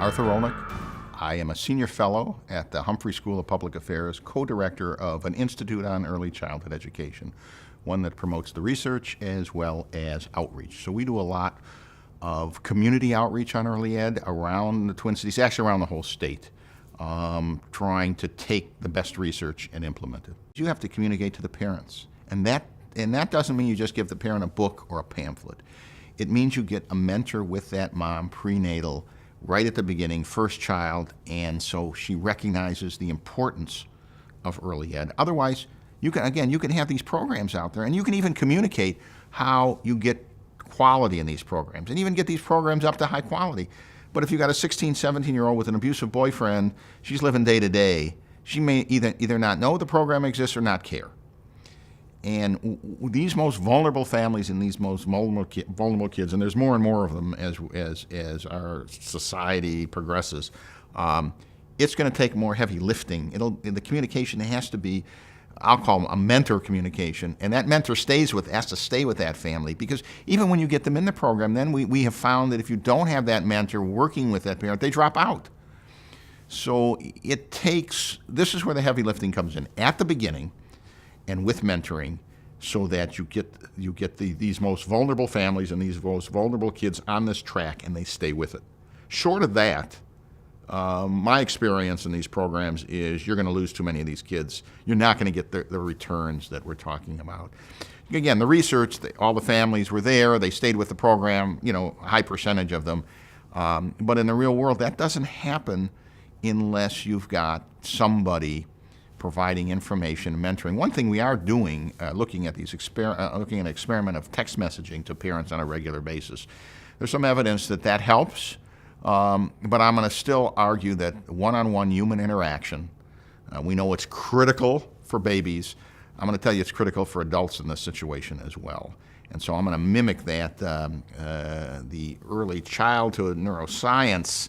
Arthur Rolnick. I am a senior fellow at the Humphrey School of Public Affairs, co-director of an Institute on Early Childhood Education, one that promotes the research as well as outreach. So we do a lot of community outreach on early ed around the Twin Cities, actually around the whole state, trying to take the best research and implement it. You have to communicate to the parents, and that doesn't mean you just give the parent a book or a pamphlet. It means you get a mentor with that mom prenatal right at the beginning, first child, and so she recognizes the importance of early ed. Otherwise, you can have these programs out there, and you can even communicate how you get quality in these programs, and even get these programs up to high quality. But if you've got a 16, 17-year-old with an abusive boyfriend, she's living day to day, she may either not know the program exists or not care. And these most vulnerable families and these most vulnerable kids, and there's more and more of them as our society progresses, it's going to take more heavy lifting. The communication has to be, I'll call them a mentor communication, and that mentor has to stay with that family, because even when you get them in the program, then we have found that if you don't have that mentor working with that parent, they drop out. So this is where the heavy lifting comes in at the beginning, and with mentoring, so that you get these most vulnerable families and these most vulnerable kids on this track, and they stay with it. Short of that, my experience in these programs is you're going to lose too many of these kids. You're not going to get the returns that we're talking about. Again, the research, all the families were there, they stayed with the program, a high percentage of them. But in the real world, that doesn't happen unless you've got somebody providing information, mentoring. One thing we are doing, looking at an experiment of text messaging to parents on a regular basis. There's some evidence that helps, but I'm going to still argue that one-on-one human interaction, we know it's critical for babies. I'm going to tell you it's critical for adults in this situation as well. And so I'm going to mimic that, the early childhood neuroscience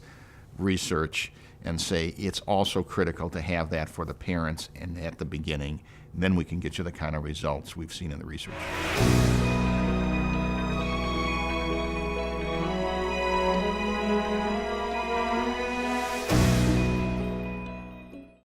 research, and say it's also critical to have that for the parents and at the beginning. Then we can get you the kind of results we've seen in the research.